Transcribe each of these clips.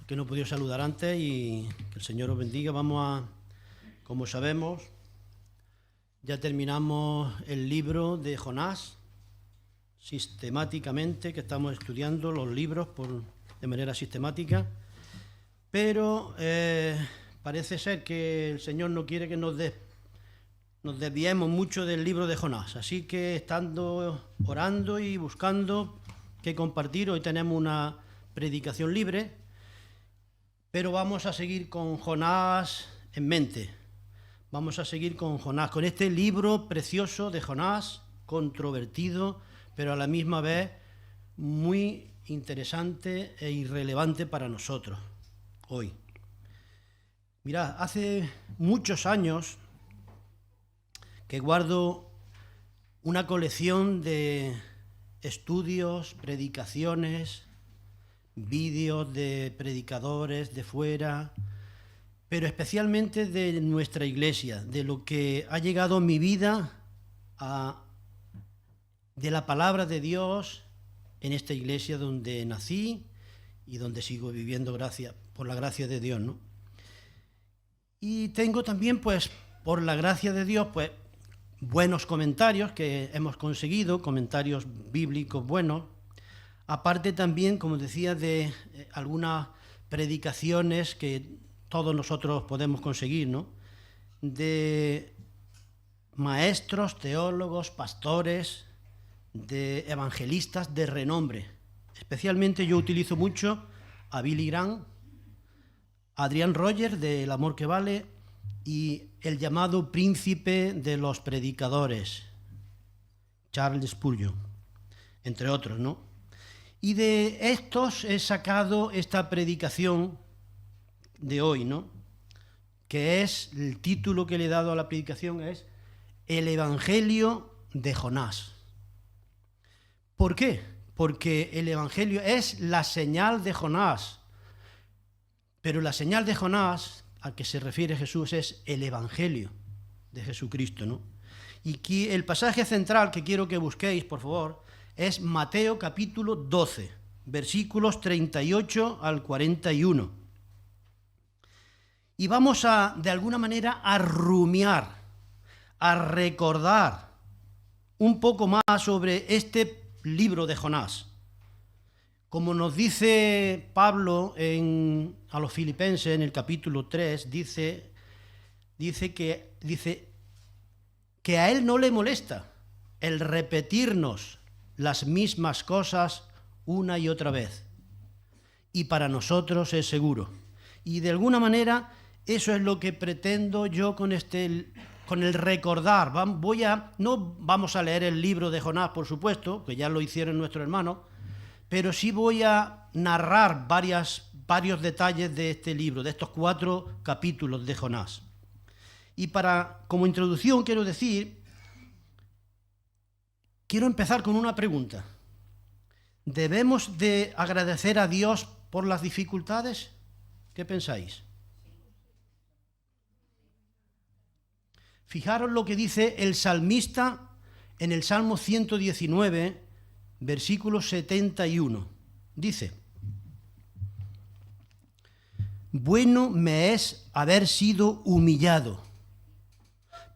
que no he podido saludar antes y que el Señor os bendiga. Como sabemos, ya terminamos el libro de Jonás, sistemáticamente, que estamos estudiando los libros de manera sistemática, pero parece ser que el Señor no quiere que nos desviemos mucho del libro de Jonás, así que estando orando y buscando qué compartir, hoy tenemos una predicación libre, pero vamos a seguir con Jonás en mente. Vamos a seguir con Jonás, con este libro precioso de Jonás, controvertido, pero a la misma vez muy interesante e irrelevante para nosotros hoy. Mirad, hace muchos años que guardo una colección de estudios, predicaciones, vídeos de predicadores de fuera, pero especialmente de nuestra iglesia, de lo que ha llegado en mi vida de la palabra de Dios en esta iglesia donde nací y donde sigo viviendo por la gracia de Dios, ¿no? Y tengo también, pues, por la gracia de Dios, pues, buenos comentarios que hemos conseguido, comentarios bíblicos buenos, aparte también, como decía, de algunas predicaciones que todos nosotros podemos conseguir, ¿no? De maestros, teólogos, pastores, de evangelistas de renombre. Especialmente yo utilizo mucho a Billy Graham, a Adrian Rogers de El Amor que Vale y el llamado príncipe de los predicadores, Charles Spurgeon, entre otros, ¿no? Y de estos he sacado esta predicación de hoy, ¿no? Que es, el título que le he dado a la predicación es El Evangelio de Jonás. ¿Por qué? Porque el Evangelio es la señal de Jonás, pero la señal de Jonás a que se refiere Jesús es el Evangelio de Jesucristo, ¿no? Y aquí el pasaje central que quiero que busquéis, por favor, es Mateo capítulo 12, versículos 38 al 41. Y vamos de alguna manera, a rumiar, a recordar un poco más sobre este libro de Jonás. Como nos dice Pablo a los Filipenses en el capítulo 3, dice que a él no le molesta el repetirnos las mismas cosas una y otra vez. Y para nosotros es seguro. Y de alguna manera eso es lo que pretendo yo con el recordar. No vamos a leer el libro de Jonás, por supuesto, que ya lo hicieron nuestros hermanos, pero sí voy a narrar varios detalles de este libro, de estos 4 capítulos de Jonás. Y como introducción quiero empezar con una pregunta. ¿Debemos de agradecer a Dios por las dificultades? ¿Qué pensáis? Fijaros lo que dice el salmista en el Salmo 119, versículo 71. Dice: bueno me es haber sido humillado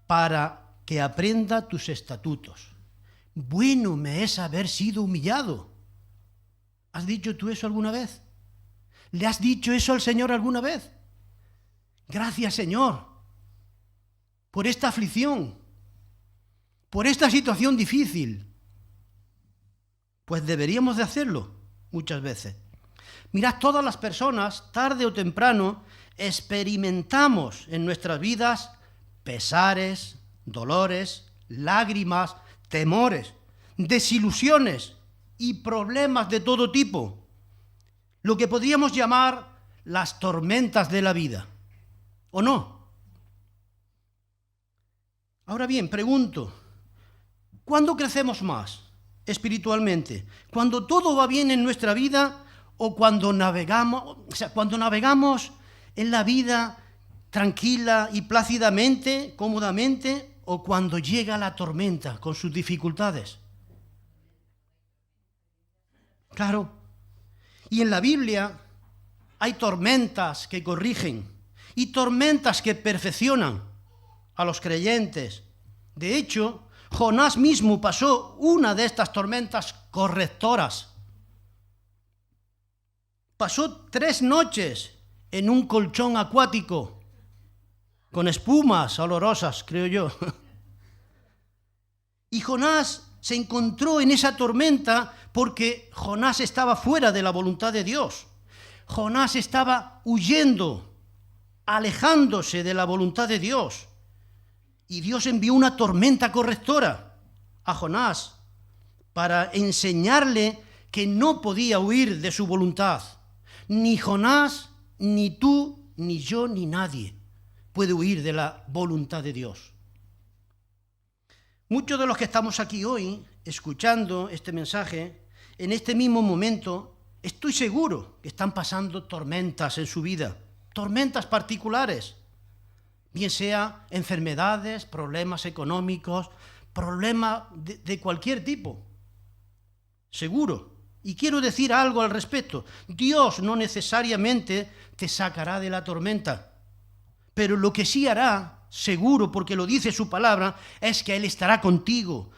para que aprenda tus estatutos. Bueno me es haber sido humillado. ¿Has dicho tú eso alguna vez? ¿Le has dicho eso al Señor alguna vez? Gracias, Señor, por esta aflicción, por esta situación difícil. Pues deberíamos de hacerlo muchas veces. Mirad, todas las personas, tarde o temprano, experimentamos en nuestras vidas pesares, dolores, lágrimas, temores, desilusiones y problemas de todo tipo. Lo que podríamos llamar las tormentas de la vida, ¿o no? Ahora bien, pregunto, ¿cuándo crecemos más espiritualmente? ¿Cuando todo va bien en nuestra vida o cuando navegamos en la vida tranquila y plácidamente, cómodamente, o cuando llega la tormenta con sus dificultades? Claro. Y en la Biblia hay tormentas que corrigen y tormentas que perfeccionan a los creyentes. De hecho, Jonás mismo pasó una de estas tormentas correctoras. Pasó 3 noches en un colchón acuático, con espumas olorosas, creo yo. Y Jonás se encontró en esa tormenta porque Jonás estaba fuera de la voluntad de Dios. Jonás estaba huyendo, alejándose de la voluntad de Dios. Y Dios envió una tormenta correctora a Jonás para enseñarle que no podía huir de su voluntad. Ni Jonás, ni tú, ni yo, ni nadie puede huir de la voluntad de Dios. Muchos de los que estamos aquí hoy, escuchando este mensaje, en este mismo momento, estoy seguro que están pasando tormentas en su vida, tormentas particulares, bien sea enfermedades, problemas económicos, problemas de cualquier tipo, seguro. Y quiero decir algo al respecto. Dios no necesariamente te sacará de la tormenta, pero lo que sí hará, seguro, porque lo dice su palabra, es que Él estará contigo,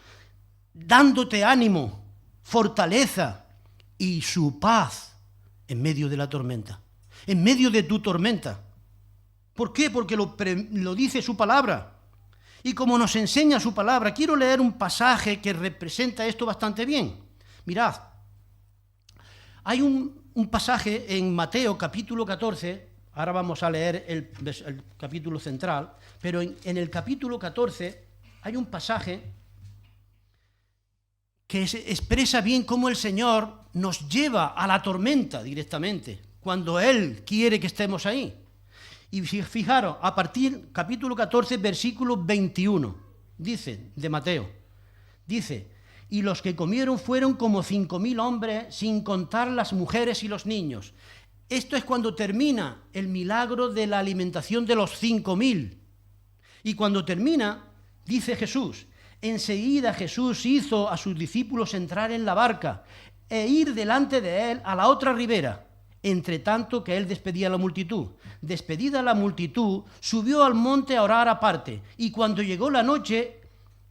dándote ánimo, fortaleza y su paz en medio de la tormenta, en medio de tu tormenta. ¿Por qué? Porque lo dice su palabra. Y como nos enseña su palabra, quiero leer un pasaje que representa esto bastante bien. Mirad, hay un pasaje en Mateo capítulo 14, ahora vamos a leer el capítulo central, pero en el capítulo 14 hay un pasaje que expresa bien cómo el Señor nos lleva a la tormenta directamente, cuando Él quiere que estemos ahí. Y fijaros, a partir capítulo 14, versículo 21, dice, de Mateo, dice: y los que comieron fueron como 5.000 hombres, sin contar las mujeres y los niños. Esto es cuando termina el milagro de la alimentación de los 5.000. Y cuando termina, dice Jesús: enseguida Jesús hizo a sus discípulos entrar en la barca e ir delante de él a la otra ribera, entre tanto que él despedía a la multitud. Despedida la multitud, subió al monte a orar aparte, y cuando llegó la noche,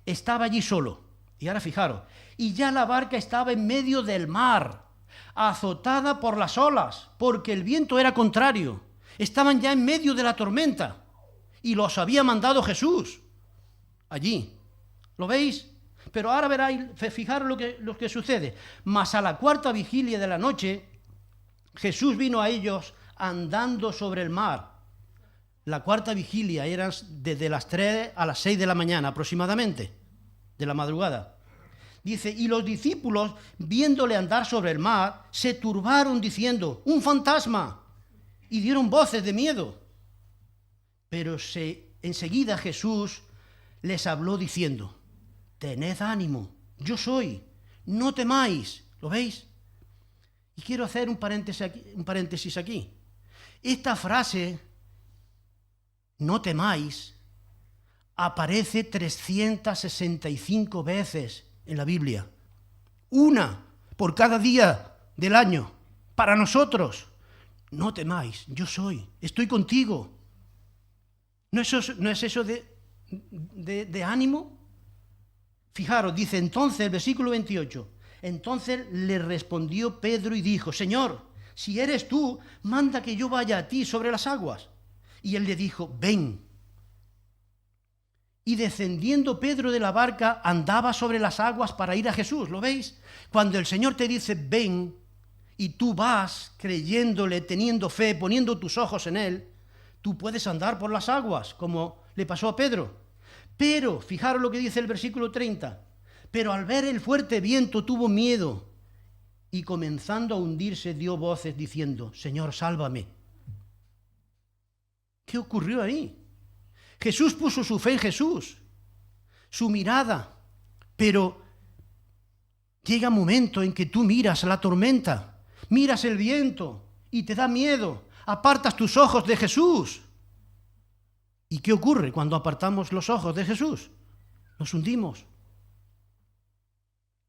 estaba allí solo. Y ahora fijaros, y ya la barca estaba en medio del mar, azotada por las olas, porque el viento era contrario. Estaban ya en medio de la tormenta, y los había mandado Jesús allí. ¿Lo veis? Pero ahora veréis, fijaros lo que sucede. Mas a la 4ª vigilia de la noche, Jesús vino a ellos andando sobre el mar. La 4ª vigilia era desde las 3 a las 6 de la mañana aproximadamente, de la madrugada. Dice: y los discípulos, viéndole andar sobre el mar, se turbaron diciendo: ¡un fantasma! Y dieron voces de miedo. Pero enseguida Jesús les habló diciendo: tened ánimo, yo soy, no temáis. ¿Lo veis? Y quiero hacer un paréntesis aquí. Esta frase, no temáis, aparece 365 veces en la Biblia. Una por cada día del año. Para nosotros, no temáis, yo soy, estoy contigo. ¿No es eso de ánimo? Fijaros, dice entonces, el versículo 28, entonces le respondió Pedro y dijo: Señor, si eres tú, manda que yo vaya a ti sobre las aguas. Y él le dijo: ven. Y descendiendo Pedro de la barca, andaba sobre las aguas para ir a Jesús. ¿Lo veis? Cuando el Señor te dice ven, y tú vas creyéndole, teniendo fe, poniendo tus ojos en Él, tú puedes andar por las aguas, como le pasó a Pedro. Pero, fijaros lo que dice el versículo 30, pero al ver el fuerte viento tuvo miedo, y comenzando a hundirse dio voces diciendo: Señor, sálvame. ¿Qué ocurrió ahí? Jesús puso su fe en Jesús, su mirada, pero llega un momento en que tú miras la tormenta, miras el viento y te da miedo, apartas tus ojos de Jesús. ¿Y qué ocurre cuando apartamos los ojos de Jesús? Nos hundimos.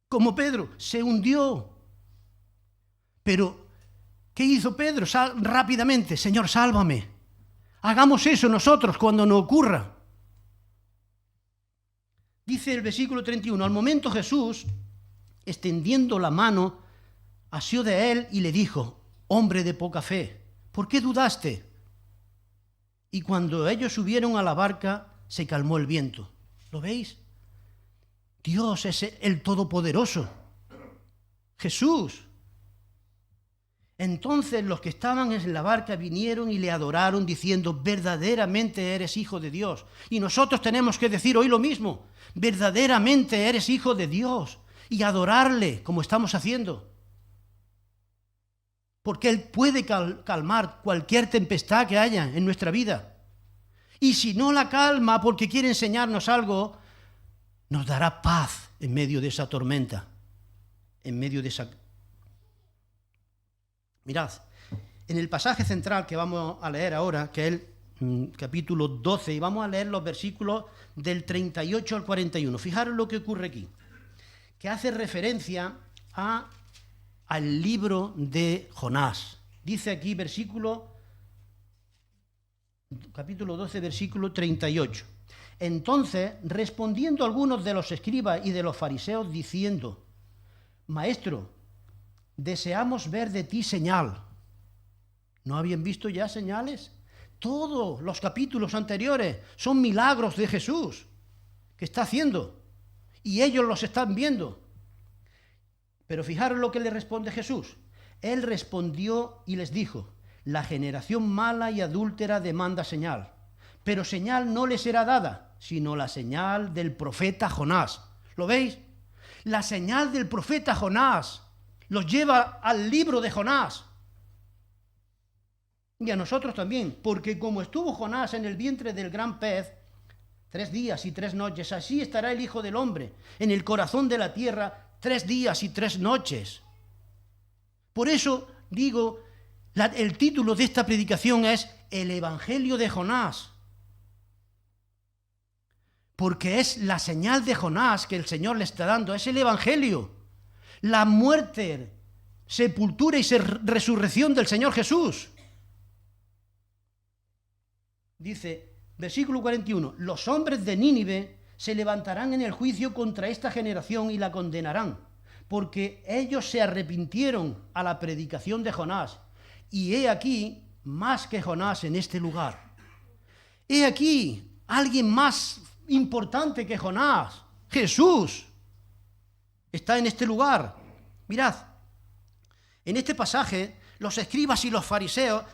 Como Pedro, se hundió. Pero ¿Qué hizo Pedro? Rápidamente, Señor, sálvame. Hagamos eso nosotros cuando nos ocurra. Dice el versículo 31, al momento Jesús, extendiendo la mano, asió de él y le dijo, hombre de poca fe, ¿por qué dudaste? Y cuando ellos subieron a la barca, se calmó el viento. ¿Lo veis? Dios es el Todopoderoso. Jesús. Entonces los que estaban en la barca vinieron y le adoraron diciendo, verdaderamente eres hijo de Dios. Y nosotros tenemos que decir hoy lo mismo, verdaderamente eres hijo de Dios y adorarle como estamos haciendo. Porque Él puede calmar cualquier tempestad que haya en nuestra vida. Y si no la calma porque quiere enseñarnos algo, nos dará paz en medio de esa tormenta, en medio de esa... Mirad, en el pasaje central que vamos a leer ahora, que es el capítulo 12, y vamos a leer los versículos del 38 al 41. Fijaros lo que ocurre aquí, que hace referencia al libro de Jonás. Dice aquí capítulo 12, versículo 38. Entonces, respondiendo algunos de los escribas y de los fariseos, diciendo, Maestro, deseamos ver de ti señal. ¿No habían visto ya señales? Todos los capítulos anteriores son milagros de Jesús que está haciendo y ellos los están viendo. Pero fijaros lo que le responde Jesús. Él respondió y les dijo, la generación mala y adúltera demanda señal, pero señal no le será dada, sino la señal del profeta Jonás. ¿Lo veis? La señal del profeta Jonás los lleva al libro de Jonás. Y a nosotros también, porque como estuvo Jonás en el vientre del gran pez, 3 días y 3 noches, así estará el Hijo del Hombre en el corazón de la tierra 3 días y 3 noches. Por eso digo, el título de esta predicación es El Evangelio de Jonás. Porque es la señal de Jonás que el Señor le está dando, es el Evangelio. La muerte, sepultura y resurrección del Señor Jesús. Dice, versículo 41, los hombres de Nínive se levantarán en el juicio contra esta generación y la condenarán, porque ellos se arrepintieron a la predicación de Jonás. Y he aquí más que Jonás en este lugar. He aquí alguien más importante que Jonás, Jesús, está en este lugar. Mirad, en este pasaje, los escribas y los fariseos,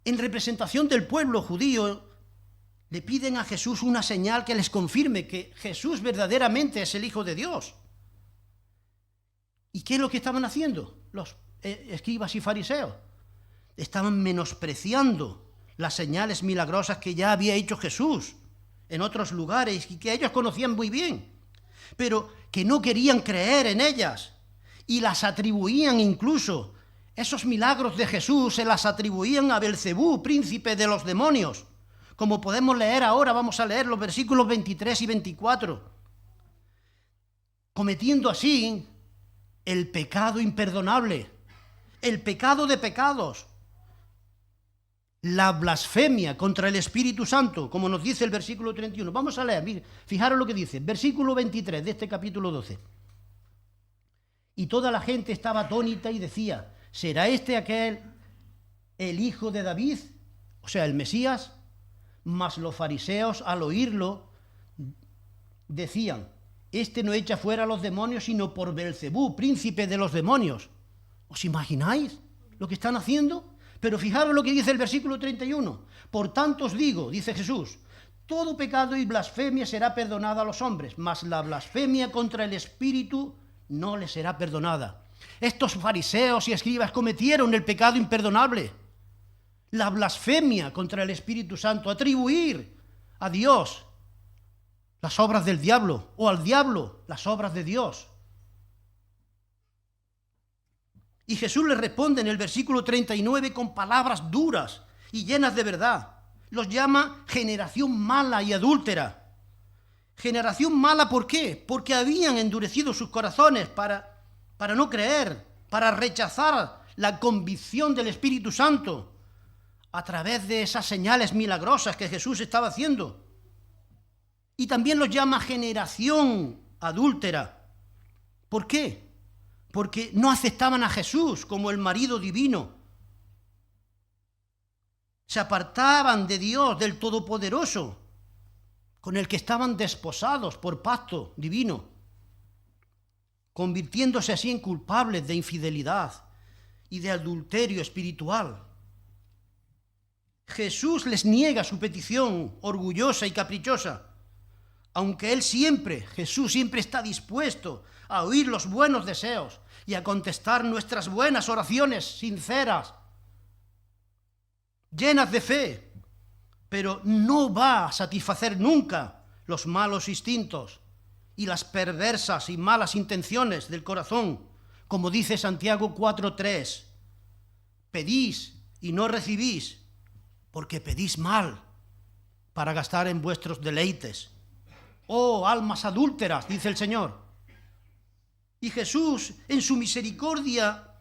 en representación del pueblo judío, le piden a Jesús una señal que les confirme que Jesús verdaderamente es el Hijo de Dios. ¿Y qué es lo que estaban haciendo los escribas y fariseos? Estaban menospreciando las señales milagrosas que ya había hecho Jesús en otros lugares y que ellos conocían muy bien, pero que no querían creer en ellas y las atribuían incluso. Esos milagros de Jesús se las atribuían a Belcebú, príncipe de los demonios, como podemos leer ahora. Vamos a leer los versículos 23 y 24. Cometiendo así el pecado imperdonable, el pecado de pecados, la blasfemia contra el Espíritu Santo, como nos dice el versículo 31. Vamos a leer, fijaros lo que dice, versículo 23 de este capítulo 12. Y toda la gente estaba atónita y decía, ¿será este aquel el hijo de David? O sea, el Mesías. Mas los fariseos, al oírlo, decían, este no echa fuera a los demonios, sino por Belcebú, príncipe de los demonios. ¿Os imagináis lo que están haciendo? Pero fijaros lo que dice el versículo 31. Por tanto os digo, dice Jesús, todo pecado y blasfemia será perdonada a los hombres, mas la blasfemia contra el Espíritu no les será perdonada. Estos fariseos y escribas cometieron el pecado imperdonable, la blasfemia contra el Espíritu Santo, atribuir a Dios las obras del diablo o al diablo las obras de Dios. Y Jesús les responde en el versículo 39 con palabras duras y llenas de verdad. Los llama generación mala y adúltera. Generación mala, ¿por qué? Porque habían endurecido sus corazones para no creer, para rechazar la convicción del Espíritu Santo a través de esas señales milagrosas que Jesús estaba haciendo. Y también los llama generación adúltera. ¿Por qué? Porque no aceptaban a Jesús como el marido divino. Se apartaban de Dios, del Todopoderoso, con el que estaban desposados por pacto divino, convirtiéndose así en culpables de infidelidad y de adulterio espiritual. Jesús les niega su petición orgullosa y caprichosa, aunque Jesús siempre está dispuesto a oír los buenos deseos y a contestar nuestras buenas oraciones sinceras, llenas de fe, pero no va a satisfacer nunca los malos instintos y las perversas y malas intenciones del corazón, como dice Santiago 4:3. Pedís y no recibís, porque pedís mal, para gastar en vuestros deleites. Oh, almas adúlteras, dice el Señor. Y Jesús, en su misericordia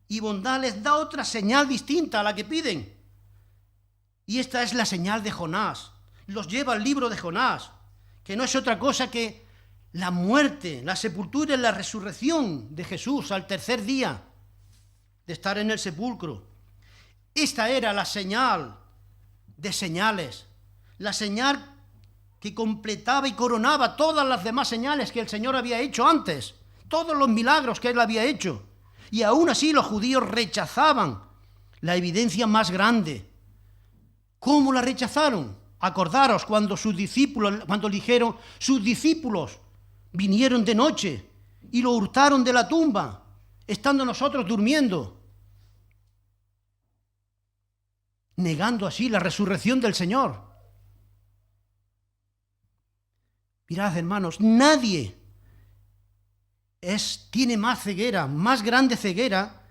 y bondad, les da otra señal distinta a la que piden. Y esta es la señal de Jonás. Los lleva al libro de Jonás, que no es otra cosa que la muerte, la sepultura y la resurrección de Jesús al tercer día de estar en el sepulcro. Esta era la señal de señales, la señal que completaba y coronaba todas las demás señales que el Señor había hecho antes, todos los milagros que Él había hecho. Y aún así los judíos rechazaban la evidencia más grande. ¿Cómo la rechazaron? Acordaros cuando dijeron, sus discípulos vinieron de noche y lo hurtaron de la tumba, estando nosotros durmiendo, negando así la resurrección del Señor. Mirad, hermanos, nadie tiene más ceguera, más grande ceguera,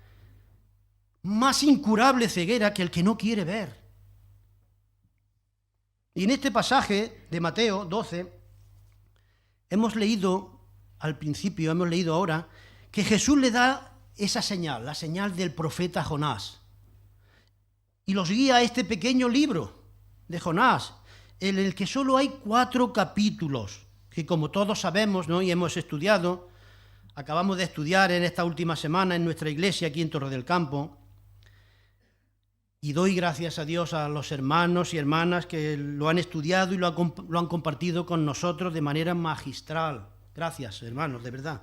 más incurable ceguera que el que no quiere ver. Y en este pasaje de Mateo 12, hemos leído al principio, hemos leído ahora, que Jesús le da esa señal, la señal del profeta Jonás. Y los guía a este pequeño libro de Jonás, en el que solo hay 4 capítulos, que como todos sabemos, ¿no?, y hemos estudiado, acabamos de estudiar en esta última semana en nuestra iglesia aquí en Torre del Campo. Y doy gracias a Dios a los hermanos y hermanas que lo han estudiado y lo han compartido con nosotros de manera magistral. Gracias, hermanos, de verdad.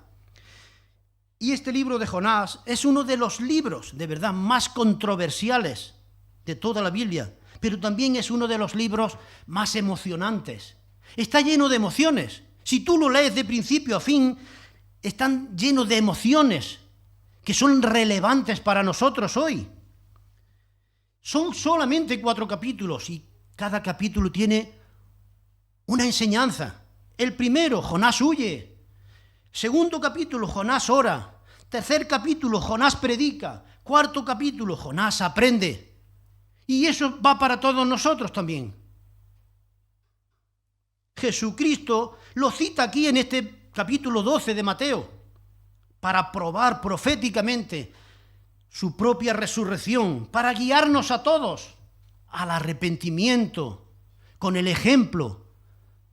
Y este libro de Jonás es uno de los libros, de verdad, más controversiales de toda la Biblia, pero también es uno de los libros más emocionantes. Está lleno de emociones. Si tú lo lees de principio a fin, están llenos de emociones que son relevantes para nosotros hoy. Son solamente 4 capítulos y cada capítulo tiene una enseñanza. El primero, Jonás huye. Segundo capítulo, Jonás ora. Tercer capítulo, Jonás predica. Cuarto capítulo, Jonás aprende. Y eso va para todos nosotros también. Jesucristo lo cita aquí en este capítulo 12 de Mateo para probar proféticamente su propia resurrección, para guiarnos a todos al arrepentimiento, con el ejemplo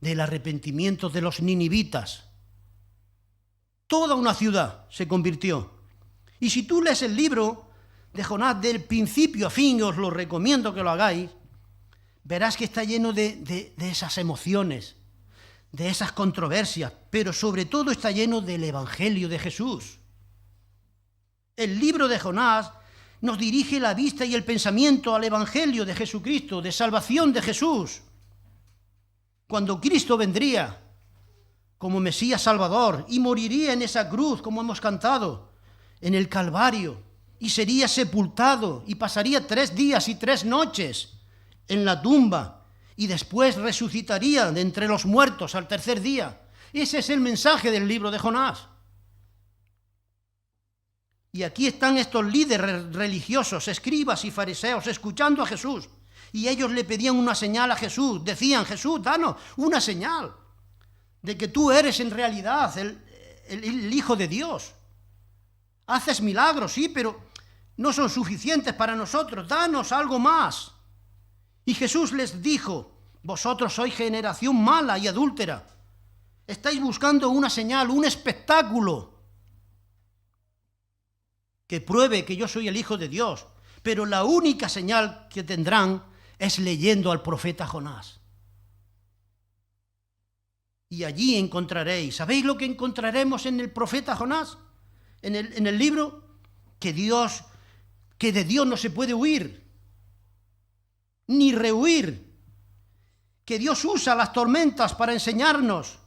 del arrepentimiento de los ninivitas. Toda una ciudad se convirtió. Y si tú lees el libro de Jonás del principio a fin, os lo recomiendo que lo hagáis, verás que está lleno de esas emociones, de esas controversias, pero sobre todo está lleno del Evangelio de Jesús. El libro de Jonás nos dirige la vista y el pensamiento al Evangelio de Jesucristo, de salvación de Jesús. Cuando Cristo vendría como Mesías Salvador y moriría en esa cruz, como hemos cantado, en el Calvario, y sería sepultado y pasaría 3 días y 3 noches en la tumba y después resucitaría de entre los muertos al tercer día. Ese es el mensaje del libro de Jonás. Y aquí están estos líderes religiosos, escribas y fariseos, escuchando a Jesús. Y ellos le pedían una señal a Jesús. Decían, Jesús, danos una señal de que tú eres en realidad el Hijo de Dios. Haces milagros, sí, pero no son suficientes para nosotros, danos algo más. Y Jesús les dijo, vosotros sois generación mala y adúltera. Estáis buscando una señal, un espectáculo que pruebe que yo soy el Hijo de Dios. Pero la única señal que tendrán es leyendo al profeta Jonás. Y allí encontraréis, ¿sabéis lo que encontraremos en el profeta Jonás? En el libro, que de Dios no se puede huir, ni rehuir. Que Dios usa las tormentas para enseñarnos,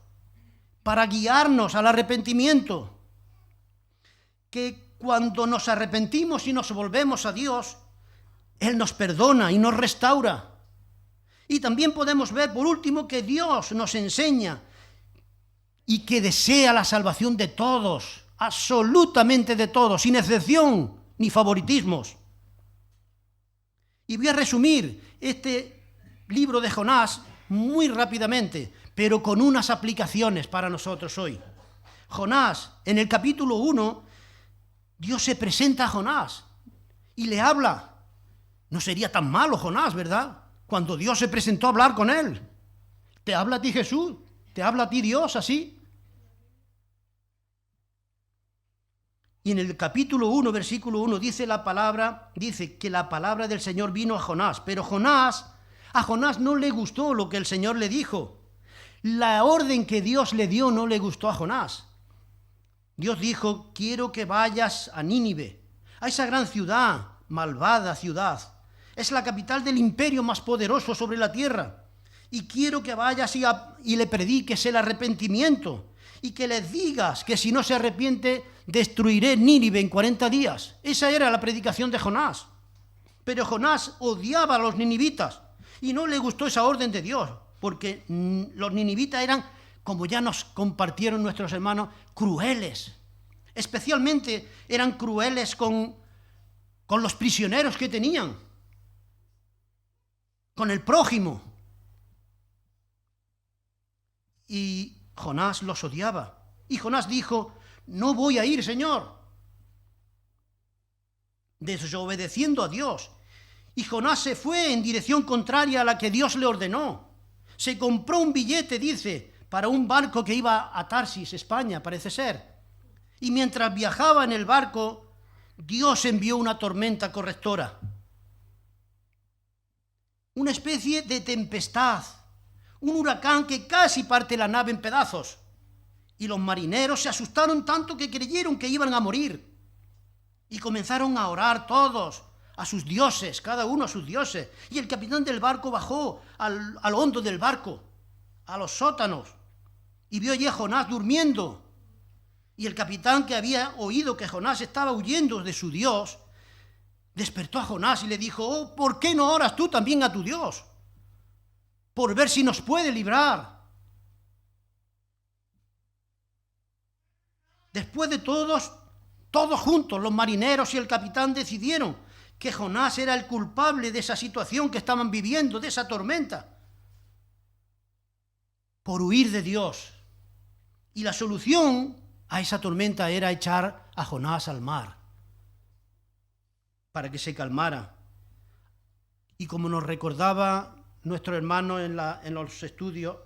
para guiarnos al arrepentimiento. Que cuando nos arrepentimos y nos volvemos a Dios, Él nos perdona y nos restaura. Y también podemos ver, por último, que Dios nos enseña y que desea la salvación de todos, absolutamente de todos, sin excepción ni favoritismos. Y voy a resumir este libro de Jonás muy rápidamente, pero con unas aplicaciones para nosotros hoy. Jonás, en el capítulo 1, Dios se presenta a Jonás y le habla. No sería tan malo Jonás, ¿verdad? Cuando Dios se presentó a hablar con él. ¿Te habla a ti Jesús? ¿Te habla a ti Dios así? Y en el capítulo 1, versículo 1, dice que la palabra del Señor vino a Jonás. Pero a Jonás no le gustó lo que el Señor le dijo. La orden que Dios le dio no le gustó a Jonás. Dios dijo, quiero que vayas a Nínive, a esa gran ciudad, malvada ciudad. Es la capital del imperio más poderoso sobre la tierra. Y quiero que vayas y le prediques el arrepentimiento. Y que les digas que si no se arrepiente, destruiré Nínive en 40 días. Esa era la predicación de Jonás. Pero Jonás odiaba a los ninivitas y no le gustó esa orden de Dios, porque los ninivitas eran, como ya nos compartieron nuestros hermanos, crueles. Especialmente eran crueles con los prisioneros que tenían, con el prójimo. Y Jonás los odiaba. Y Jonás dijo, no voy a ir, Señor, desobedeciendo a Dios. Y Jonás se fue en dirección contraria a la que Dios le ordenó. Se compró un billete, dice, para un barco que iba a Tarsis, España, parece ser. Y mientras viajaba en el barco, Dios envió una tormenta correctora. Una especie de tempestad, un huracán que casi parte la nave en pedazos. Y los marineros se asustaron tanto que creyeron que iban a morir. Y comenzaron a orar todos a sus dioses, cada uno a sus dioses. Y el capitán del barco bajó al hondo del barco, a los sótanos, y vio allí a Jonás durmiendo. Y el capitán, que había oído que Jonás estaba huyendo de su Dios, despertó a Jonás y le dijo, oh, ¿por qué no oras tú también a tu Dios? Por ver si nos puede librar. Después de todos juntos, los marineros y el capitán decidieron que Jonás era el culpable de esa situación que estaban viviendo, de esa tormenta, por huir de Dios. Y la solución a esa tormenta era echar a Jonás al mar, para que se calmara. Y como nos recordaba nuestro hermano en los estudios,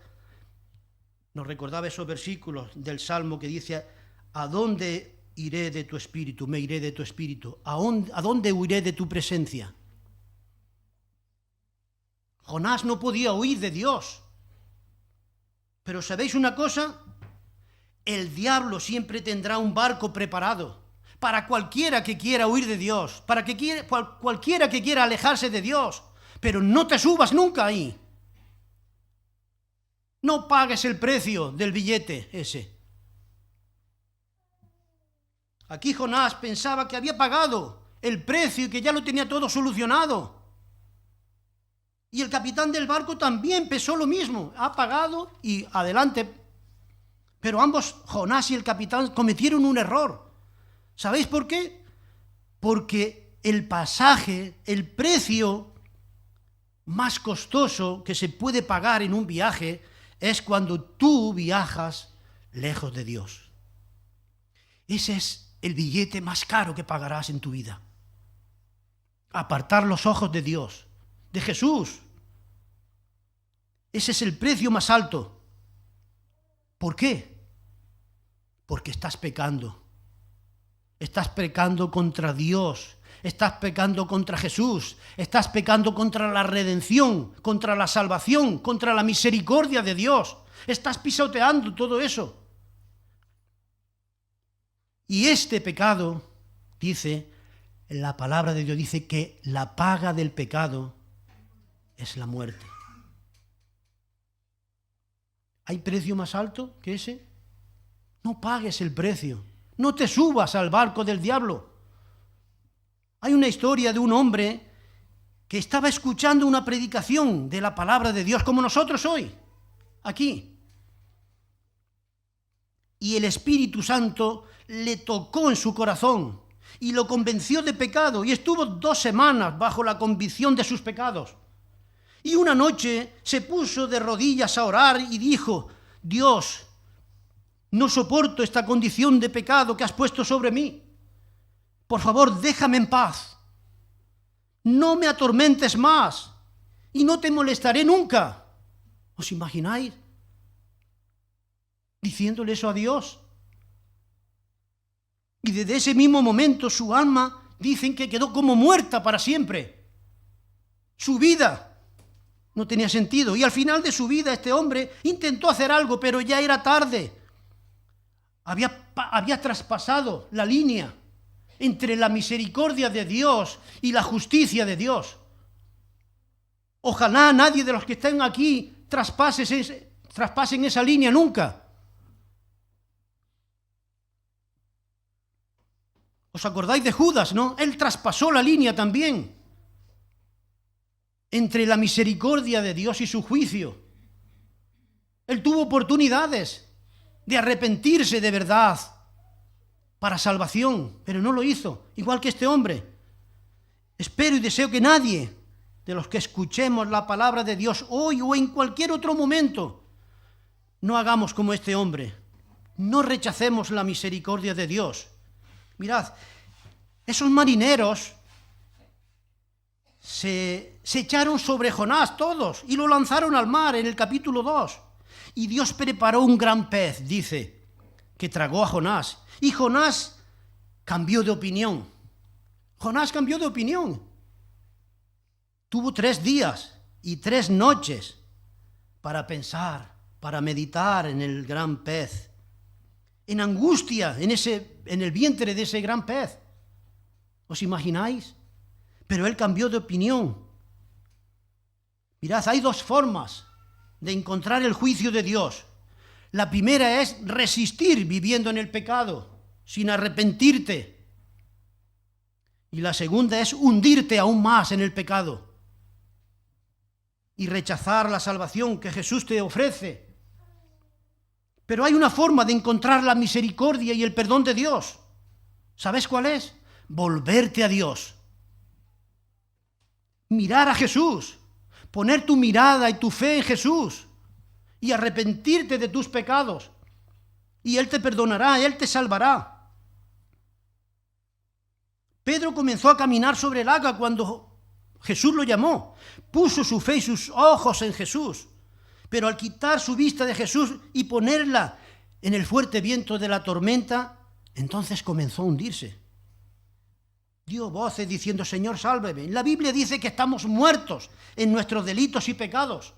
nos recordaba esos versículos del Salmo que dice, ¿a dónde iré de tu espíritu? Me iré de tu espíritu. ¿A dónde huiré de tu presencia? Jonás no podía huir de Dios. Pero ¿sabéis una cosa? El diablo siempre tendrá un barco preparado para cualquiera que quiera huir de Dios, para cualquiera que quiera alejarse de Dios. Pero no te subas nunca ahí. No pagues el precio del billete ese. Aquí Jonás pensaba que había pagado el precio y que ya lo tenía todo solucionado. Y el capitán del barco también pensó lo mismo. Ha pagado y adelante. Pero ambos, Jonás y el capitán, cometieron un error. ¿Sabéis por qué? Porque el pasaje, el precio más costoso que se puede pagar en un viaje es cuando tú viajas lejos de Dios. Ese es el billete más caro que pagarás en tu vida. Apartar los ojos de Dios, de Jesús. Ese es el precio más alto. ¿Por qué? Porque estás pecando. Estás pecando contra Dios. Estás pecando contra Jesús. Estás pecando contra la redención, contra la salvación, contra la misericordia de Dios. Estás pisoteando todo eso. Y este pecado, dice, la palabra de Dios dice que la paga del pecado es la muerte. ¿Hay precio más alto que ese? No pagues el precio. No te subas al barco del diablo. Hay una historia de un hombre que estaba escuchando una predicación de la palabra de Dios, como nosotros hoy, aquí. Y el Espíritu Santo le tocó en su corazón y lo convenció de pecado, y estuvo 2 semanas bajo la convicción de sus pecados. Y una noche se puso de rodillas a orar y dijo: Dios, no soporto esta condición de pecado que has puesto sobre mí. Por favor, déjame en paz. No me atormentes más y no te molestaré nunca. ¿Os imagináis? Diciéndole eso a Dios. Y desde ese mismo momento su alma, dicen que quedó como muerta para siempre. Su vida no tenía sentido. Y al final de su vida este hombre intentó hacer algo, pero ya era tarde. Había traspasado la línea entre la misericordia de Dios y la justicia de Dios. Ojalá nadie de los que estén aquí traspasen esa línea nunca. ¿Os acordáis de Judas, no? Él traspasó la línea también entre la misericordia de Dios y su juicio. Él tuvo oportunidades de arrepentirse de verdad para salvación, pero no lo hizo, igual que este hombre. Espero y deseo que nadie de los que escuchemos la palabra de Dios hoy o en cualquier otro momento no hagamos como este hombre. No rechacemos la misericordia de Dios. Mirad, esos marineros se echaron sobre Jonás todos y lo lanzaron al mar en el capítulo 2. Y Dios preparó un gran pez, dice, que tragó a Jonás. Y Jonás cambió de opinión. Jonás cambió de opinión. Tuvo 3 días y 3 noches para pensar, para meditar en el gran pez. En angustia, en el vientre de ese gran pez. ¿Os imagináis? Pero él cambió de opinión. Mirad, hay 2 formas de encontrar el juicio de Dios. La primera es resistir viviendo en el pecado, sin arrepentirte. Y la segunda es hundirte aún más en el pecado y rechazar la salvación que Jesús te ofrece. Pero hay una forma de encontrar la misericordia y el perdón de Dios. ¿Sabes cuál es? Volverte a Dios. Mirar a Jesús. Poner tu mirada y tu fe en Jesús. Y arrepentirte de tus pecados. Y Él te perdonará, Él te salvará. Pedro comenzó a caminar sobre el agua cuando Jesús lo llamó. Puso su fe y sus ojos en Jesús. Pero al quitar su vista de Jesús y ponerla en el fuerte viento de la tormenta, entonces comenzó a hundirse. Dio voces diciendo: Señor, sálveme. La Biblia dice que estamos muertos en nuestros delitos y pecados.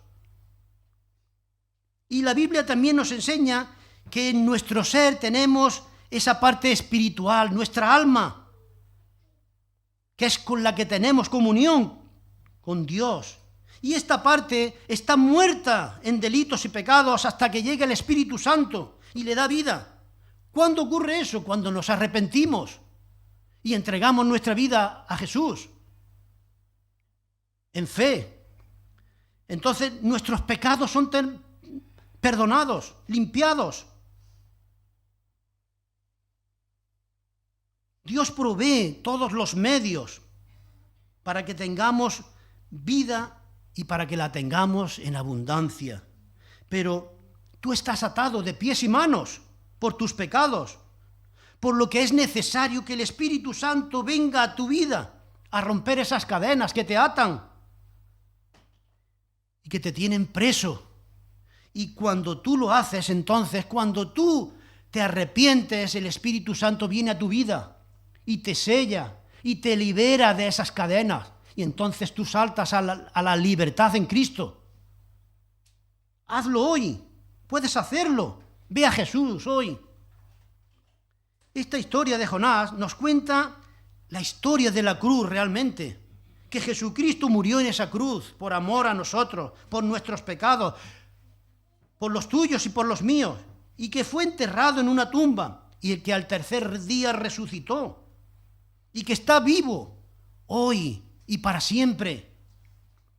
Y la Biblia también nos enseña que en nuestro ser tenemos esa parte espiritual, nuestra alma, que es con la que tenemos comunión con Dios. Y esta parte está muerta en delitos y pecados hasta que llegue el Espíritu Santo y le da vida. ¿Cuándo ocurre eso? Cuando nos arrepentimos y entregamos nuestra vida a Jesús en fe. Entonces nuestros pecados son perdonados, limpiados. Dios provee todos los medios para que tengamos vida y para que la tengamos en abundancia. Pero tú estás atado de pies y manos por tus pecados, por lo que es necesario que el Espíritu Santo venga a tu vida, a romper esas cadenas que te atan y que te tienen preso. Y cuando tú lo haces, entonces, cuando tú te arrepientes, el Espíritu Santo viene a tu vida y te sella y te libera de esas cadenas. Y entonces tú saltas a la libertad en Cristo. Hazlo hoy, puedes hacerlo. Ve a Jesús hoy. Esta historia de Jonás nos cuenta la historia de la cruz realmente. Que Jesucristo murió en esa cruz por amor a nosotros, por nuestros pecados, por los tuyos y por los míos, y que fue enterrado en una tumba, y el que al tercer día resucitó, y que está vivo hoy y para siempre.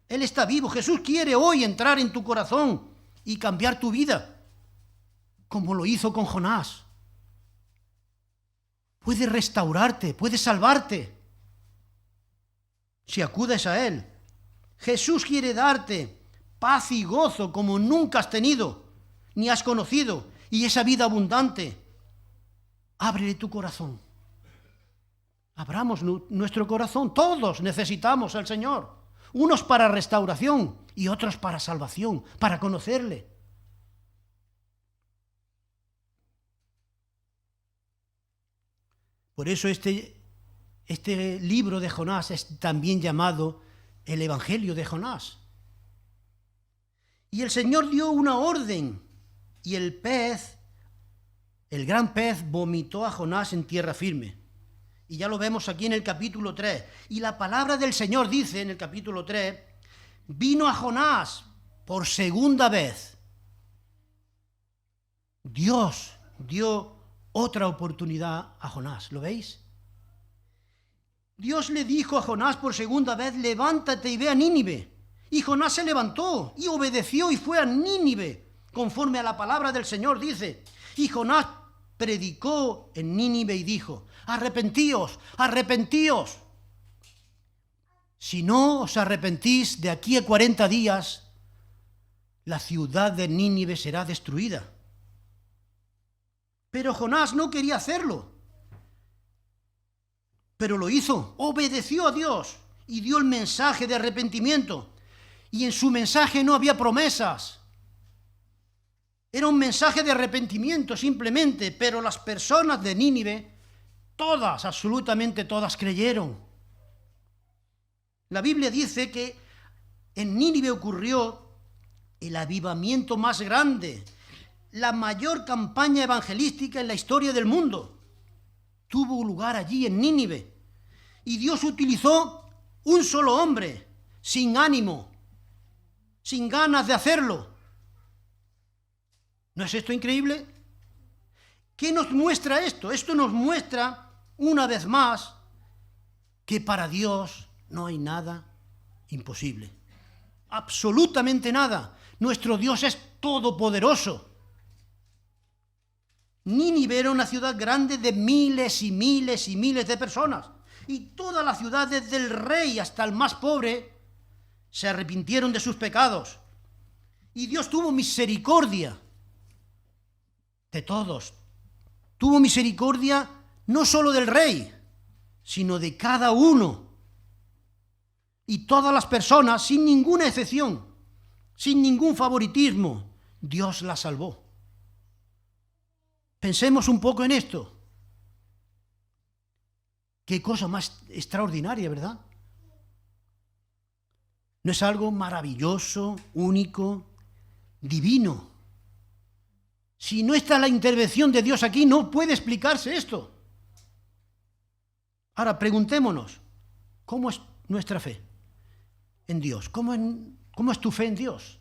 Él está vivo. Jesús quiere hoy entrar en tu corazón y cambiar tu vida, como lo hizo con Jonás. Puede restaurarte, puede salvarte, si acudes a Él. Jesús quiere darte paz y gozo como nunca has tenido, ni has conocido, y esa vida abundante. Ábrele tu corazón. Abramos nuestro corazón. Todos necesitamos al Señor. Unos para restauración y otros para salvación, para conocerle. Por eso este libro de Jonás es también llamado el Evangelio de Jonás. Y el Señor dio una orden, y el gran pez, vomitó a Jonás en tierra firme. Y ya lo vemos aquí en el capítulo 3. Y la palabra del Señor dice en el capítulo 3, vino a Jonás por segunda vez. Dios dio otra oportunidad a Jonás, ¿lo veis? Dios le dijo a Jonás por segunda vez, levántate y ve a Nínive. Y Jonás se levantó y obedeció y fue a Nínive, conforme a la palabra del Señor dice. Y Jonás predicó en Nínive y dijo, arrepentíos, arrepentíos. Si no os arrepentís, de aquí a 40 días, la ciudad de Nínive será destruida. Pero Jonás no quería hacerlo. Pero lo hizo, obedeció a Dios y dio el mensaje de arrepentimiento. Y en su mensaje no había promesas. Era un mensaje de arrepentimiento simplemente, pero las personas de Nínive, todas, absolutamente todas, creyeron. La Biblia dice que en Nínive ocurrió el avivamiento más grande, la mayor campaña evangelística en la historia del mundo. Tuvo lugar allí en Nínive. Y Dios utilizó un solo hombre, sin ánimo, sin ganas de hacerlo. ¿No es esto increíble? ¿Qué nos muestra esto? Esto nos muestra, una vez más, que para Dios no hay nada imposible. Absolutamente nada. Nuestro Dios es todopoderoso. Nínive era una ciudad grande de miles y miles y miles de personas. Y todas las ciudades, desde el rey hasta el más pobre, se arrepintieron de sus pecados. Y Dios tuvo misericordia de todos. Tuvo misericordia no solo del rey, sino de cada uno. Y todas las personas, sin ninguna excepción, sin ningún favoritismo, Dios las salvó. Pensemos un poco en esto. Qué cosa más extraordinaria, ¿verdad? ¿No es algo maravilloso, único, divino? Si no está la intervención de Dios aquí, no puede explicarse esto. Ahora, preguntémonos, ¿cómo es nuestra fe en Dios? ¿Cómo es tu fe en Dios?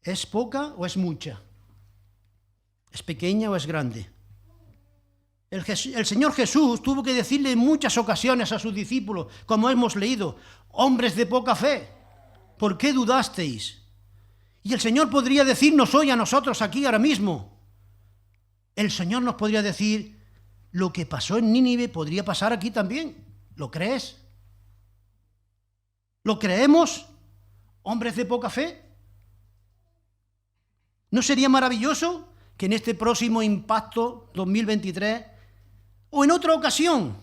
¿Es poca o es mucha? ¿Es pequeña o es grande? El Señor Jesús tuvo que decirle en muchas ocasiones a sus discípulos, como hemos leído, hombres de poca fe, ¿por qué dudasteis? Y el Señor podría decirnos hoy a nosotros aquí ahora mismo. El Señor nos podría decir, lo que pasó en Nínive podría pasar aquí también. ¿Lo crees? ¿Lo creemos, hombres de poca fe? ¿No sería maravilloso que en este próximo Impacto 2023 o en otra ocasión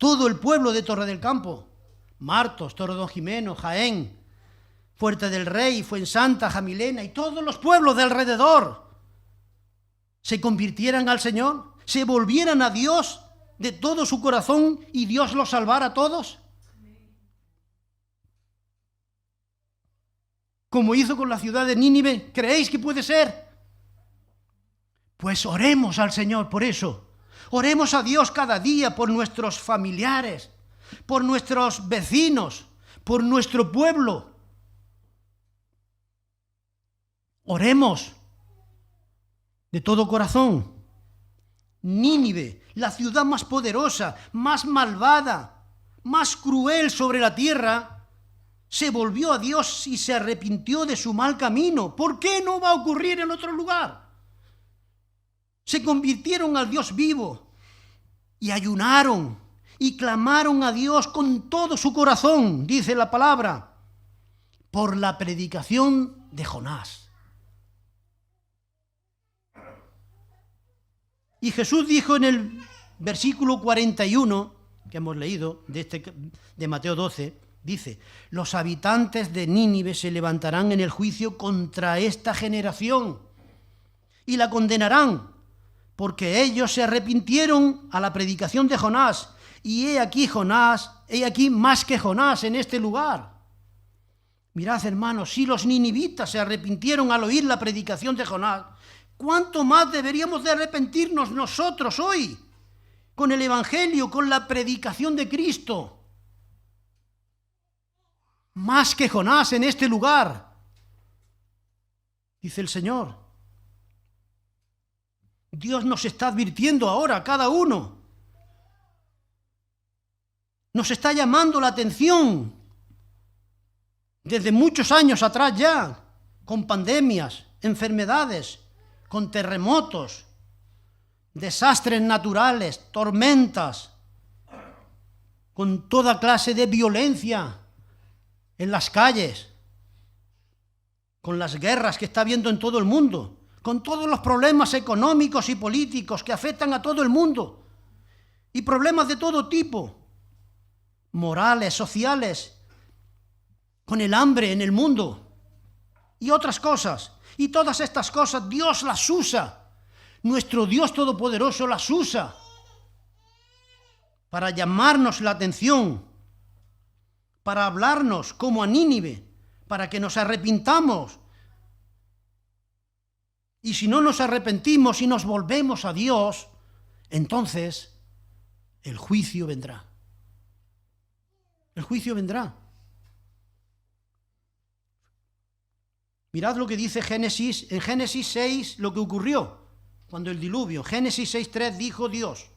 todo el pueblo de Torre del Campo, Martos, Torre Don Jimeno, Jaén, Fuerte del Rey, Fuensanta, Jamilena y todos los pueblos de alrededor se convirtieran al Señor, se volvieran a Dios de todo su corazón y Dios los salvara a todos? Como hizo con la ciudad de Nínive, ¿creéis que puede ser? Pues oremos al Señor por eso. Oremos a Dios cada día por nuestros familiares, por nuestros vecinos, por nuestro pueblo. Oremos de todo corazón. Nínive, la ciudad más poderosa, más malvada, más cruel sobre la tierra, se volvió a Dios y se arrepintió de su mal camino. ¿Por qué no va a ocurrir en otro lugar? Se convirtieron al Dios vivo y ayunaron y clamaron a Dios con todo su corazón, dice la palabra, por la predicación de Jonás. Y Jesús dijo en el versículo 41, que hemos leído, de Mateo 12, dice: los habitantes de Nínive se levantarán en el juicio contra esta generación y la condenarán, porque ellos se arrepintieron a la predicación de Jonás. Y he aquí más que Jonás en este lugar. Mirad, hermanos, si los ninivitas se arrepintieron al oír la predicación de Jonás, ¿cuánto más deberíamos de arrepentirnos nosotros hoy con el Evangelio, con la predicación de Cristo? Más que Jonás en este lugar, dice el Señor. Dios nos está advirtiendo ahora a cada uno. Nos está llamando la atención desde muchos años atrás ya, con pandemias, enfermedades, con terremotos, desastres naturales, tormentas, con toda clase de violencia en las calles, con las guerras que está habiendo en todo el mundo, con todos los problemas económicos y políticos que afectan a todo el mundo, y problemas de todo tipo, morales, sociales, con el hambre en el mundo y otras cosas. Y todas estas cosas Dios las usa, nuestro Dios Todopoderoso las usa para llamarnos la atención, para hablarnos como a Nínive, para que nos arrepintamos. Y si no nos arrepentimos y nos volvemos a Dios, entonces el juicio vendrá. El juicio vendrá. Mirad lo que dice Génesis, en Génesis 6, lo que ocurrió cuando el diluvio. Génesis 6:3 dijo Dios: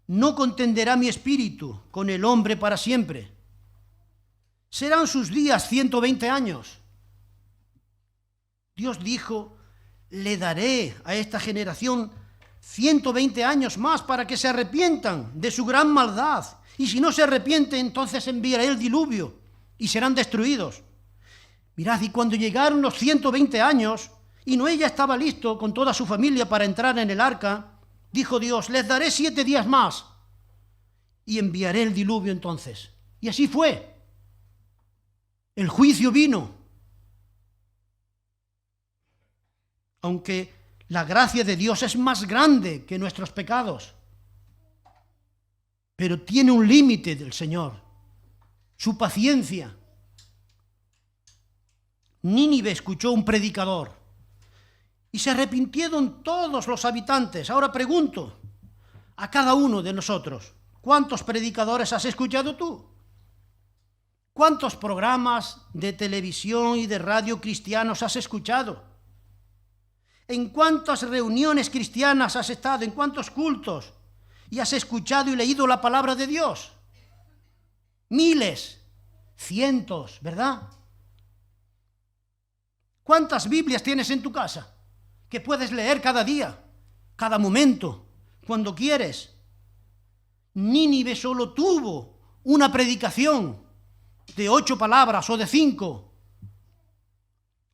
no contenderá mi espíritu con el hombre para siempre. Serán sus días 120 años. Dios dijo: le daré a esta generación 120 años más para que se arrepientan de su gran maldad. Y si no se arrepienten, entonces enviaré el diluvio y serán destruidos. Mirad, y cuando llegaron los 120 años, y Noé ya estaba listo con toda su familia para entrar en el arca, dijo Dios: les daré 7 días más y enviaré el diluvio entonces. Y así fue. El juicio vino. Aunque la gracia de Dios es más grande que nuestros pecados, pero tiene un límite del Señor, su paciencia. Nínive escuchó un predicador y se arrepintieron todos los habitantes. Ahora pregunto a cada uno de nosotros: ¿cuántos predicadores has escuchado tú? ¿Cuántos programas de televisión y de radio cristianos has escuchado? ¿En cuántas reuniones cristianas has estado? ¿En cuántos cultos? ¿Y has escuchado y leído la palabra de Dios? Miles, cientos, ¿verdad? ¿Cuántas Biblias tienes en tu casa que puedes leer cada día, cada momento, cuando quieres? Nínive solo tuvo una predicación de 8 palabras o de 5.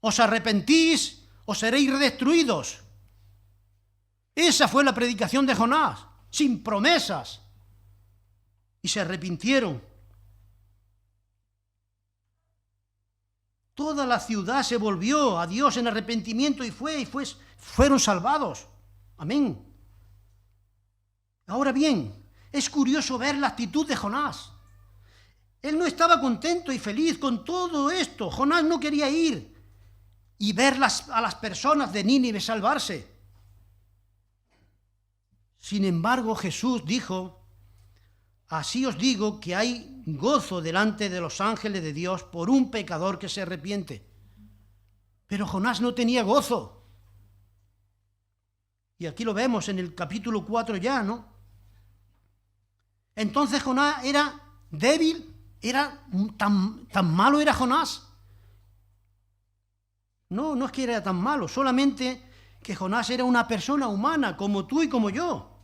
Os arrepentís o seréis destruidos. Esa fue la predicación de Jonás, sin promesas. y se arrepintieron. Toda la ciudad se volvió a Dios en arrepentimiento y fueron salvados. Amén. Ahora bien, es curioso ver la actitud de Jonás. Él no estaba contento y feliz con todo esto. Jonás no quería ir y ver a las personas de Nínive salvarse. Sin embargo, Jesús dijo: así os digo que hay gozo delante de los ángeles de Dios por un pecador que se arrepiente. Pero Jonás no tenía gozo. Y aquí lo vemos en el capítulo 4 ya, ¿no? Entonces Jonás era débil, era tan malo era Jonás. No es que era tan malo, solamente que Jonás era una persona humana, como tú y como yo.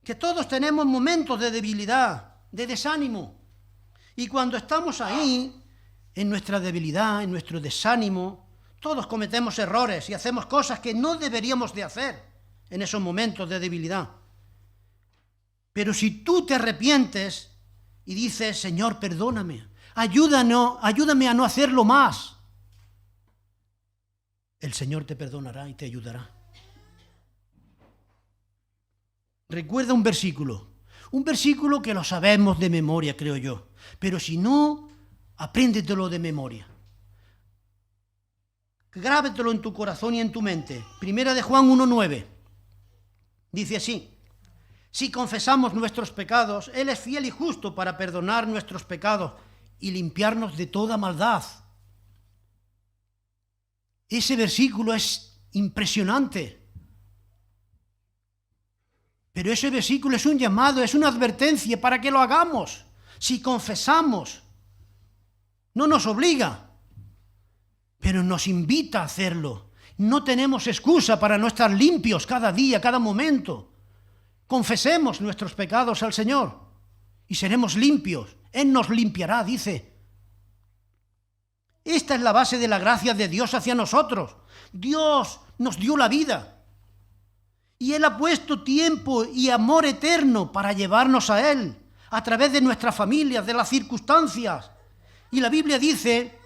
Que todos tenemos momentos de debilidad, de desánimo. Y cuando estamos ahí, en nuestra debilidad, en nuestro desánimo, todos cometemos errores y hacemos cosas que no deberíamos de hacer en esos momentos de debilidad. Pero si tú te arrepientes y dices: Señor, perdóname, ayúdame a no hacerlo más, el Señor te perdonará y te ayudará. Recuerda un versículo que lo sabemos de memoria, creo yo, pero si no, apréndetelo de memoria. Grábatelo en tu corazón y en tu mente. Primera de Juan 1:9. Dice así: si confesamos nuestros pecados, Él es fiel y justo para perdonar nuestros pecados y limpiarnos de toda maldad. Ese versículo es impresionante. Pero ese versículo es un llamado, es una advertencia para que lo hagamos. Si confesamos, no nos obliga, pero nos invita a hacerlo. No tenemos excusa para no estar limpios cada día, cada momento. Confesemos nuestros pecados al Señor y seremos limpios. Él nos limpiará, dice. Esta es la base de la gracia de Dios hacia nosotros. Dios nos dio la vida y Él ha puesto tiempo y amor eterno para llevarnos a Él a través de nuestras familias, de las circunstancias. Y la Biblia dice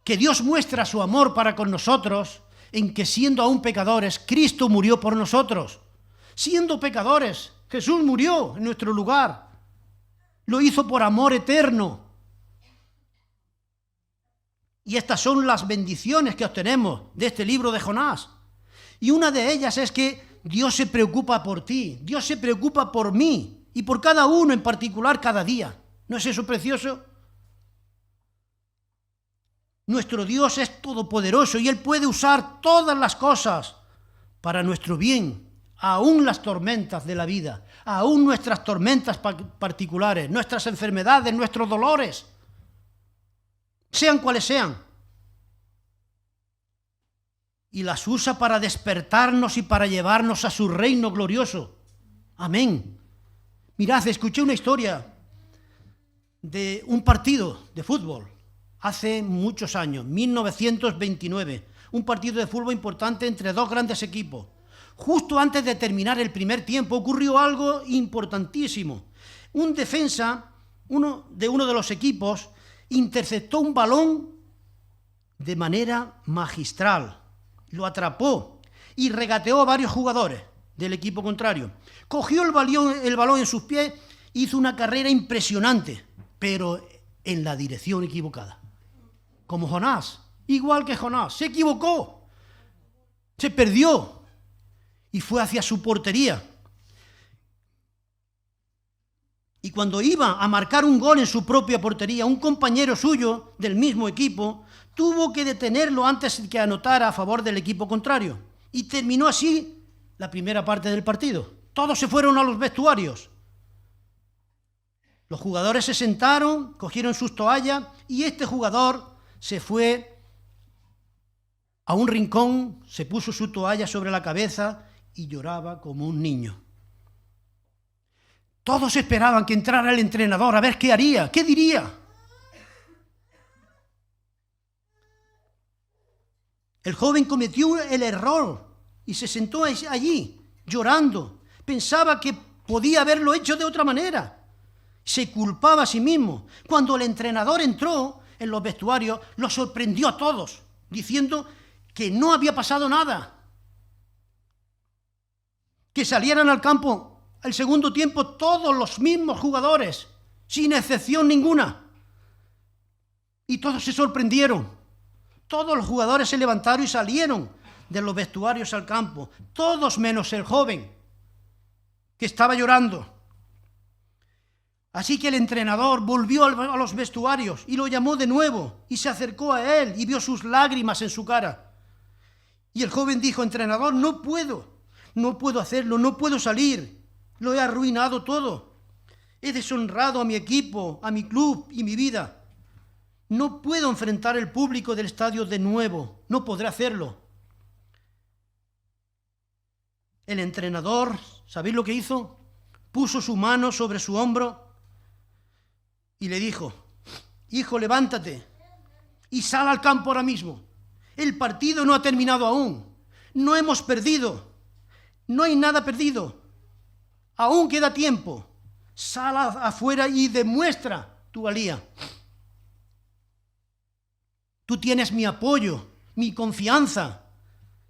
que Dios muestra su amor para con nosotros en que, siendo aún pecadores, Cristo murió por nosotros. Siendo pecadores, Jesús murió en nuestro lugar. Lo hizo por amor eterno. Y estas son las bendiciones que obtenemos de este libro de Jonás. Y una de ellas es que Dios se preocupa por ti, Dios se preocupa por mí y por cada uno en particular cada día. ¿No es eso precioso? Nuestro Dios es todopoderoso y Él puede usar todas las cosas para nuestro bien, aún las tormentas de la vida, aún nuestras tormentas particulares, nuestras enfermedades, nuestros dolores, sean cuales sean. Y las usa para despertarnos y para llevarnos a su reino glorioso. Amén. Mirad, escuché una historia de un partido de fútbol hace muchos años, 1929, un partido de fútbol importante entre dos grandes equipos. Justo antes de terminar el primer tiempo ocurrió algo importantísimo. Un defensa, uno de los equipos, interceptó un balón de manera magistral, lo atrapó y regateó a varios jugadores del equipo contrario. Cogió el balón en sus pies, hizo una carrera impresionante, pero en la dirección equivocada. Como Jonás, igual que Jonás, se equivocó, se perdió y fue hacia su portería. Y cuando iba a marcar un gol en su propia portería, un compañero suyo del mismo equipo tuvo que detenerlo antes de que anotara a favor del equipo contrario. Y terminó así la primera parte del partido. Todos se fueron a los vestuarios. Los jugadores se sentaron, cogieron sus toallas y este jugador se fue a un rincón, se puso su toalla sobre la cabeza y lloraba como un niño. Todos esperaban que entrara el entrenador a ver qué haría, qué diría. El joven cometió el error y se sentó allí, llorando. Pensaba que podía haberlo hecho de otra manera. Se culpaba a sí mismo. Cuando el entrenador entró en los vestuarios, lo sorprendió a todos, diciendo que no había pasado nada. Que salieran al campo el segundo tiempo todos los mismos jugadores, sin excepción ninguna. Y todos se sorprendieron. Todos los jugadores se levantaron y salieron de los vestuarios al campo. Todos menos el joven, que estaba llorando. Así que el entrenador volvió a los vestuarios y lo llamó de nuevo y se acercó a él y vio sus lágrimas en su cara. Y el joven dijo: entrenador, no puedo hacerlo, no puedo salir. Lo he arruinado todo. He deshonrado a mi equipo, a mi club y mi vida. No puedo enfrentar al público del estadio de nuevo. No podré hacerlo. El entrenador, ¿sabéis lo que hizo? Puso su mano sobre su hombro y le dijo: hijo, levántate y sal al campo ahora mismo. El partido no ha terminado aún. No hemos perdido. No hay nada perdido. Aún queda tiempo. Sal afuera y demuestra tu valía. Tú tienes mi apoyo, mi confianza,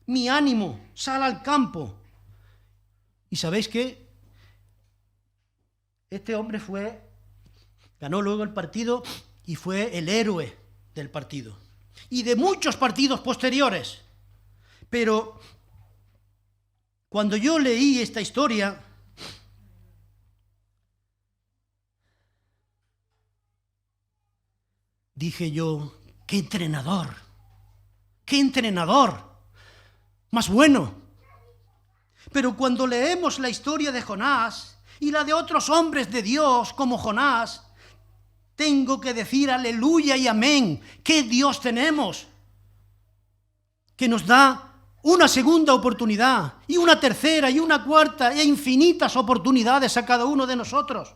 mi ánimo. Sal al campo. ¿Y sabéis qué? Este hombre ganó luego el partido y fue el héroe del partido. Y de muchos partidos posteriores. Pero cuando yo leí esta historia, dije yo: ¡qué entrenador! ¡Qué entrenador! ¡Más bueno! Pero cuando leemos la historia de Jonás y la de otros hombres de Dios como Jonás, tengo que decir aleluya y amén. ¡Qué Dios tenemos! Que nos da una segunda oportunidad y una tercera y una cuarta e infinitas oportunidades a cada uno de nosotros.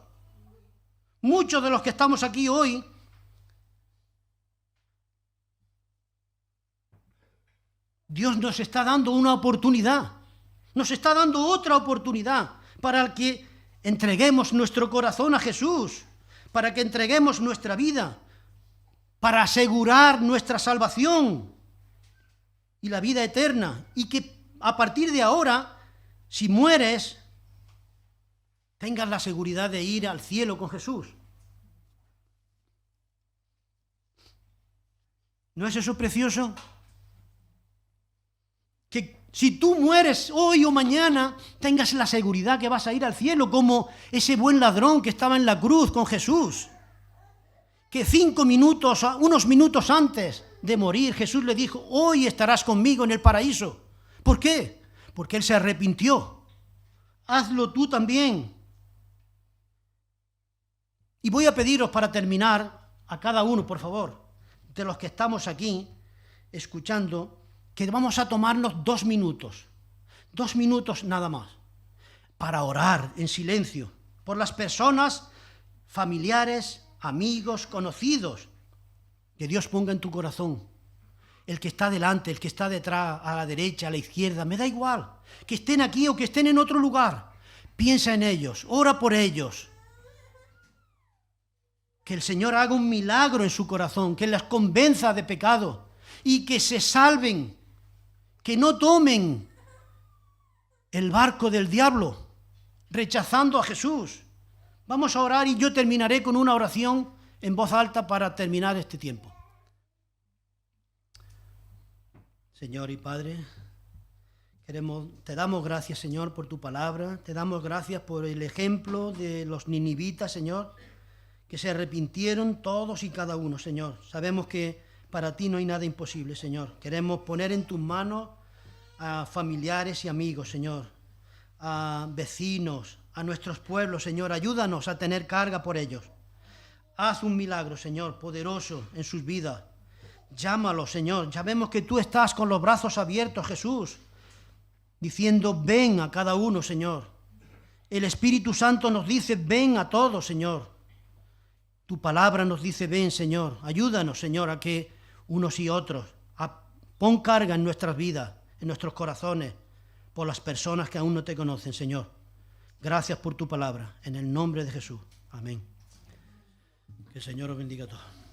Muchos de los que estamos aquí hoy Dios nos está dando una oportunidad, nos está dando otra oportunidad para que entreguemos nuestro corazón a Jesús, para que entreguemos nuestra vida, para asegurar nuestra salvación y la vida eterna, y que a partir de ahora, si mueres, tengas la seguridad de ir al cielo con Jesús. ¿No es eso precioso? Que si tú mueres hoy o mañana, tengas la seguridad que vas a ir al cielo, como ese buen ladrón que estaba en la cruz con Jesús, que unos minutos antes de morir, Jesús le dijo: hoy estarás conmigo en el paraíso. ¿Por qué? Porque él se arrepintió. Hazlo tú también. Y voy a pediros, para terminar, a cada uno, por favor, de los que estamos aquí escuchando, que vamos a tomarnos 2 minutos nada más, para orar en silencio por las personas, familiares, amigos, conocidos, que Dios ponga en tu corazón. El que está delante, el que está detrás, a la derecha, a la izquierda, me da igual, que estén aquí o que estén en otro lugar. Piensa en ellos, ora por ellos. Que el Señor haga un milagro en su corazón, que les convenza de pecado y que se salven, que no tomen el barco del diablo, rechazando a Jesús. Vamos a orar y yo terminaré con una oración en voz alta para terminar este tiempo. Señor y Padre, te damos gracias, Señor, por tu palabra. Te damos gracias por el ejemplo de los ninivitas, Señor, que se arrepintieron todos y cada uno, Señor. Sabemos que para ti no hay nada imposible, Señor. Queremos poner en tus manos a familiares y amigos, Señor, a vecinos, a nuestros pueblos, Señor. Ayúdanos a tener carga por ellos. Haz un milagro, Señor, poderoso en sus vidas. Llámalos, Señor. Sabemos que tú estás con los brazos abiertos, Jesús, diciendo: ven a cada uno, Señor. El Espíritu Santo nos dice: ven a todos, Señor. Tu palabra nos dice: ven, Señor. Ayúdanos, Señor, a que unos y otros pon carga en nuestras vidas, en nuestros corazones, por las personas que aún no te conocen, Señor. Gracias por tu palabra. En el nombre de Jesús. Amén. Que el Señor os bendiga a todos.